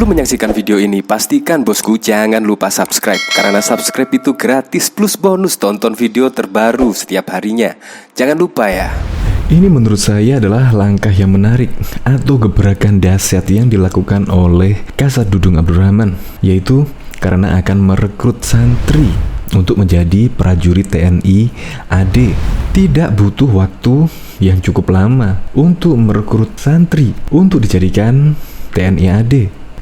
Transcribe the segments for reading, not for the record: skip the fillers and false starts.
Sebelum menyaksikan video ini, pastikan bosku jangan lupa subscribe. Karena subscribe itu gratis plus bonus tonton video terbaru setiap harinya. Jangan lupa ya. Ini menurut saya adalah langkah yang menarik atau gebrakan dahsyat yang dilakukan oleh Kasat Dudung Abdurrahman, yaitu karena akan merekrut santri untuk menjadi prajurit TNI AD. Tidak butuh waktu yang cukup lama untuk merekrut santri untuk dijadikan TNI AD.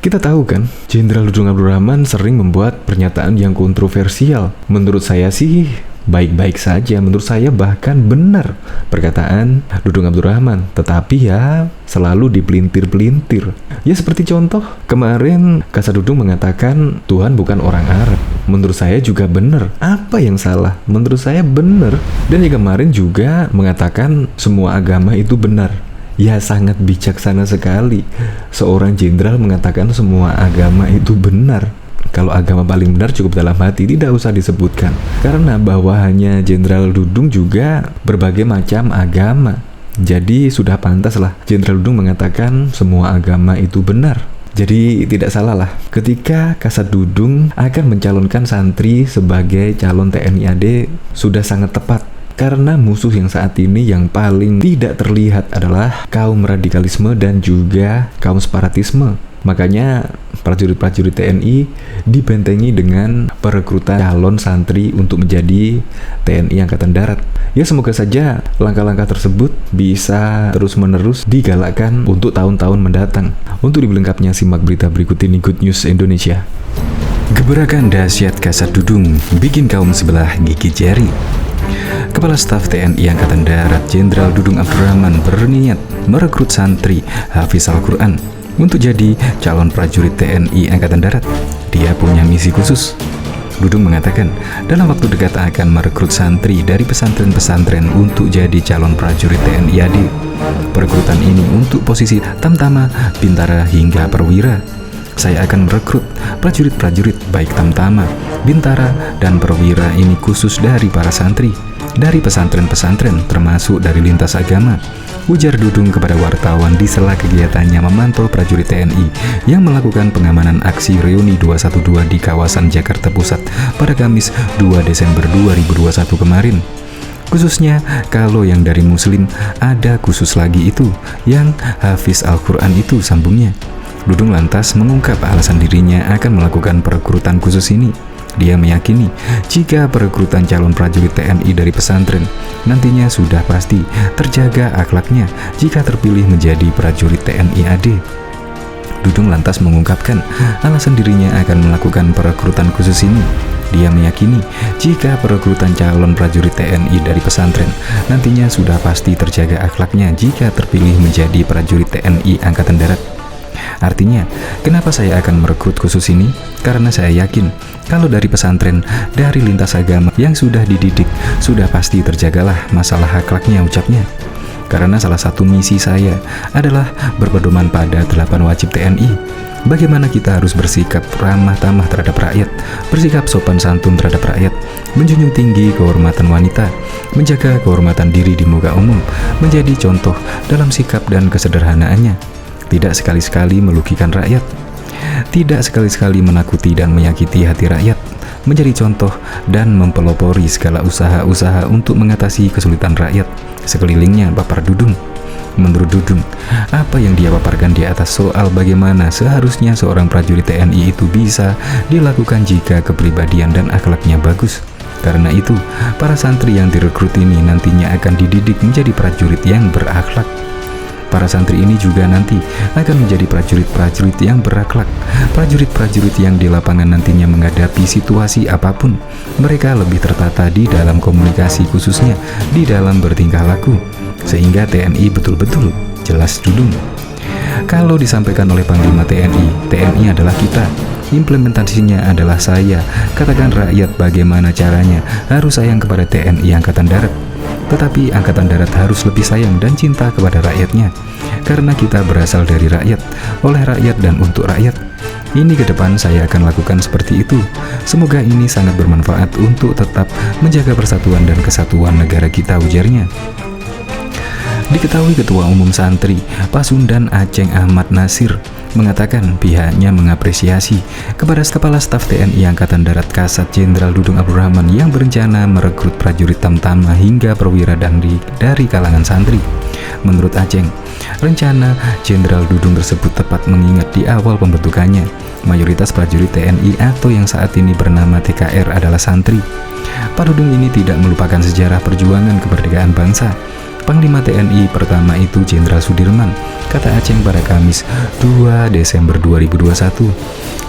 Kita tahu kan, Jenderal Dudung Abdurrahman sering membuat pernyataan yang kontroversial. Menurut saya sih baik-baik saja, menurut saya bahkan benar perkataan Dudung Abdurrahman, tetapi ya selalu dipelintir-pelintir. Ya seperti contoh, kemarin Kasat Dudung mengatakan Tuhan bukan orang Arab. Menurut saya juga benar. Apa yang salah? Menurut saya benar. Dan yang kemarin juga mengatakan semua agama itu benar. Ya sangat bijaksana sekali seorang jenderal mengatakan semua agama itu benar. Kalau agama paling benar cukup dalam hati, tidak usah disebutkan. Karena bawahannya Jenderal Dudung juga berbagai macam agama. Jadi sudah pantaslah Jenderal Dudung mengatakan semua agama itu benar. Jadi tidak salah lah ketika Kasat Dudung akan mencalonkan santri sebagai calon TNI AD, sudah sangat tepat. Karena musuh yang saat ini yang paling tidak terlihat adalah kaum radikalisme dan juga kaum separatisme. Makanya prajurit-prajurit TNI dibentengi dengan perekrutan calon santri untuk menjadi TNI Angkatan Darat. Ya semoga saja langkah-langkah tersebut bisa terus-menerus digalakkan untuk tahun-tahun mendatang. Untuk lebih lengkapnya simak berita berikut ini Good News Indonesia. Gebrakan dahsyat Kasat Dudung bikin kaum sebelah gigit jari. Kepala Staf TNI Angkatan Darat Jenderal Dudung Abdurrahman berniat merekrut santri Hafiz Al-Quran untuk jadi calon prajurit TNI Angkatan Darat. Dia punya misi khusus. Dudung mengatakan dalam waktu dekat akan merekrut santri dari pesantren-pesantren untuk jadi calon prajurit TNI AD. Perekrutan ini untuk posisi Tamtama, Bintara hingga Perwira. Saya akan merekrut prajurit-prajurit baik Tamtama, Bintara, dan Perwira ini khusus dari para santri, dari pesantren-pesantren termasuk dari lintas agama, ujar Dudung kepada wartawan di sela kegiatannya memantau prajurit TNI yang melakukan pengamanan aksi reuni 212 di kawasan Jakarta Pusat pada Kamis 2 Desember 2021 kemarin. Khususnya kalau yang dari Muslim ada khusus lagi itu, yang Hafiz Al-Quran itu sambungnya. Dudung lantas mengungkap alasan dirinya akan melakukan perekrutan khusus ini. Dia meyakini jika perekrutan calon prajurit TNI dari pesantren nantinya sudah pasti terjaga akhlaknya jika terpilih menjadi prajurit TNI AD. Dudung lantas mengungkapkan alasan dirinya akan melakukan perekrutan khusus ini. Dia meyakini jika perekrutan calon prajurit TNI dari pesantren nantinya sudah pasti terjaga akhlaknya jika terpilih menjadi prajurit TNI Angkatan Darat. Artinya, kenapa saya akan merekrut khusus ini? Karena saya yakin kalau dari pesantren, dari lintas agama yang sudah dididik, sudah pasti terjagalah masalah akhlaknya, ucapnya. Karena salah satu misi saya adalah berpedoman pada 8 wajib TNI. Bagaimana kita harus bersikap ramah tamah terhadap rakyat, bersikap sopan santun terhadap rakyat, menjunjung tinggi kehormatan wanita, menjaga kehormatan diri di muka umum, menjadi contoh dalam sikap dan kesederhanaannya. Tidak sekali-sekali melugikan rakyat, tidak sekali-sekali menakuti dan menyakiti hati rakyat, menjadi contoh dan mempelopori segala usaha-usaha untuk mengatasi kesulitan rakyat sekelilingnya, papar Dudung. Menurut Dudung, apa yang dia paparkan di atas soal bagaimana seharusnya seorang prajurit TNI itu bisa dilakukan jika kepribadian dan akhlaknya bagus. Karena itu, para santri yang direkrut ini nantinya akan dididik menjadi prajurit yang berakhlak. Para santri ini juga nanti akan menjadi prajurit-prajurit yang berakhlak, prajurit-prajurit yang di lapangan nantinya menghadapi situasi apapun. Mereka lebih tertata di dalam komunikasi, khususnya di dalam bertingkah laku, sehingga TNI betul-betul jelas Dudung. Kalau disampaikan oleh Panglima TNI, TNI adalah kita, implementasinya adalah saya. Katakan rakyat bagaimana caranya, harus sayang kepada TNI Angkatan Darat. Tetapi Angkatan Darat harus lebih sayang dan cinta kepada rakyatnya, karena kita berasal dari rakyat, oleh rakyat dan untuk rakyat. Ini ke depan saya akan lakukan seperti itu. Semoga ini sangat bermanfaat untuk tetap menjaga persatuan dan kesatuan negara kita, ujarnya. Diketahui Ketua Umum Santri Pasundan Aceng Ahmad Nasir mengatakan pihaknya mengapresiasi kepada Kepala Staf TNI Angkatan Darat Kasat Jenderal Dudung Abdurrahman yang berencana merekrut prajurit tamtama hingga perwira dari kalangan santri. Menurut Aceng, rencana Jenderal Dudung tersebut tepat mengingat di awal pembentukannya, mayoritas prajurit TNI atau yang saat ini bernama TKR adalah santri. Pak Dudung ini tidak melupakan sejarah perjuangan kemerdekaan bangsa. Panglima TNI pertama itu Jenderal Sudirman, kata Aceng pada Kamis 2 Desember 2021.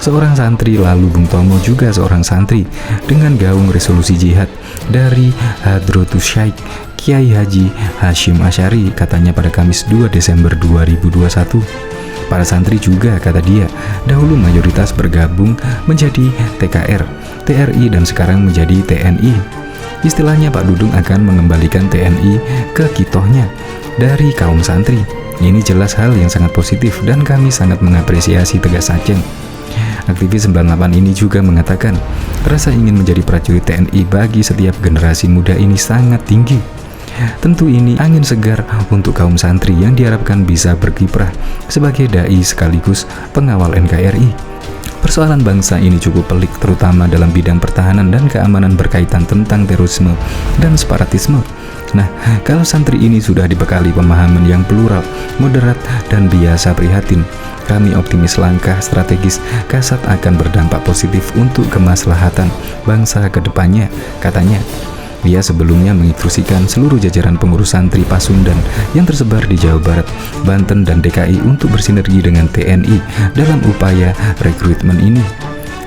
Seorang santri lalu Bung Tomo juga seorang santri dengan gaung resolusi jihad dari Hadrotus Syaikh Kiai Haji Hashim Asyari, katanya pada Kamis 2 Desember 2021. Para santri juga, kata dia, dahulu mayoritas bergabung menjadi TKR, TRI dan sekarang menjadi TNI. Istilahnya Pak Dudung akan mengembalikan TNI ke kitohnya dari kaum santri. Ini jelas hal yang sangat positif dan kami sangat mengapresiasi, tegas Aceng. Aktivis 98 ini juga mengatakan rasa ingin menjadi prajurit TNI bagi setiap generasi muda ini sangat tinggi. Tentu ini angin segar untuk kaum santri yang diharapkan bisa berkiprah sebagai dai sekaligus pengawal NKRI. Persoalan bangsa ini cukup pelik, terutama dalam bidang pertahanan dan keamanan berkaitan tentang terorisme dan separatisme. Nah, kalau santri ini sudah dibekali pemahaman yang plural, moderat, dan biasa prihatin, kami optimis langkah strategis Kasat akan berdampak positif untuk kemaslahatan bangsa ke depannya, katanya. Dia sebelumnya menginstruksikan seluruh jajaran pengurus santri Pasundan yang tersebar di Jawa Barat, Banten, dan DKI untuk bersinergi dengan TNI dalam upaya rekrutmen ini.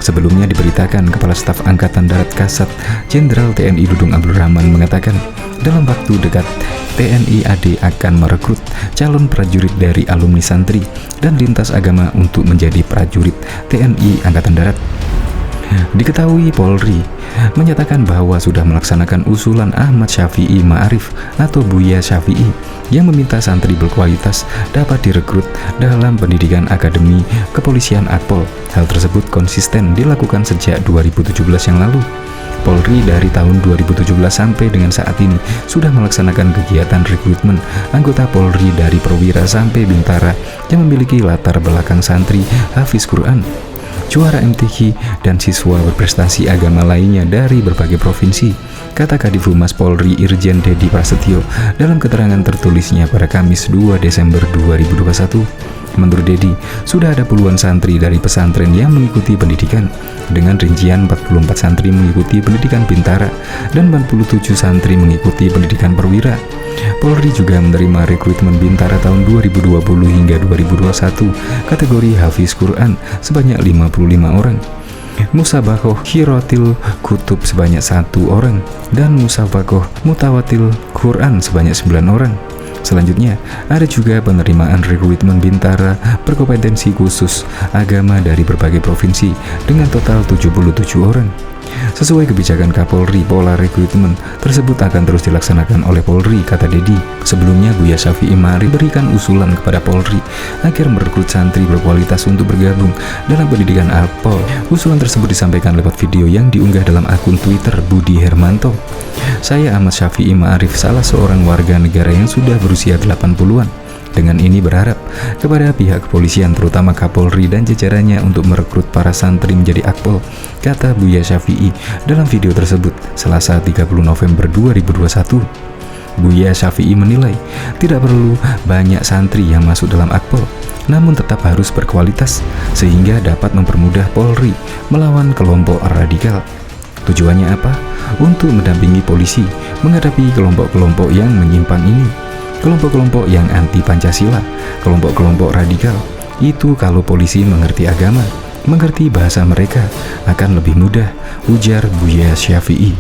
Sebelumnya diberitakan Kepala Staf Angkatan Darat Kasat Jenderal TNI Dudung Abdurrahman mengatakan dalam waktu dekat TNI AD akan merekrut calon prajurit dari alumni santri dan lintas agama untuk menjadi prajurit TNI Angkatan Darat. Diketahui Polri menyatakan bahwa sudah melaksanakan usulan Ahmad Syafi'i Ma'arif atau Buya Syafi'i yang meminta santri berkualitas dapat direkrut dalam pendidikan Akademi Kepolisian Akpol. Hal tersebut konsisten dilakukan sejak 2017 yang lalu. Polri dari tahun 2017 sampai dengan saat ini sudah melaksanakan kegiatan rekrutmen anggota Polri dari perwira sampai bintara yang memiliki latar belakang santri hafiz Quran, juara MTQ, dan siswa berprestasi agama lainnya dari berbagai provinsi, kata Kadif Humas Polri Irjen Dedi Prasetyo dalam keterangan tertulisnya pada Kamis 2 Desember 2021. Menurut Dedi, sudah ada puluhan santri dari pesantren yang mengikuti pendidikan, dengan rincian 44 santri mengikuti pendidikan bintara dan 47 santri mengikuti pendidikan perwira. Polri juga menerima rekrutmen bintara tahun 2020 hingga 2021 kategori Hafiz Quran sebanyak 55 orang, Musabakoh Hirotil Kutub sebanyak 1 orang, dan Musabakoh Mutawatil Quran sebanyak 9 orang. Selanjutnya, ada juga penerimaan rekrutmen bintara berkompetensi khusus agama dari berbagai provinsi dengan total 77 orang. Sesuai kebijakan Kapolri, pola rekrutmen tersebut akan terus dilaksanakan oleh Polri, kata Dedi. Sebelumnya, Buya Syafi'i Ma'arif berikan usulan kepada Polri agar merekrut santri berkualitas untuk bergabung dalam pendidikan Akpol. Usulan tersebut disampaikan lewat video yang diunggah dalam akun Twitter Budi Hermanto. Saya Ahmad Syafi'i Ma'arif, salah seorang warga negara yang sudah berusia 80-an. Dengan ini berharap kepada pihak kepolisian terutama Kapolri dan jajarannya untuk merekrut para santri menjadi Akpol, kata Buya Syafi'i dalam video tersebut Selasa 30 November 2021. Buya Syafi'i menilai tidak perlu banyak santri yang masuk dalam Akpol, namun tetap harus berkualitas sehingga dapat mempermudah Polri melawan kelompok radikal. Tujuannya apa? Untuk mendampingi polisi menghadapi kelompok-kelompok yang menyimpang ini. Kelompok-kelompok yang anti Pancasila, kelompok-kelompok radikal, itu kalau polisi mengerti agama, mengerti bahasa mereka, akan lebih mudah, ujar Buya Syafi'i.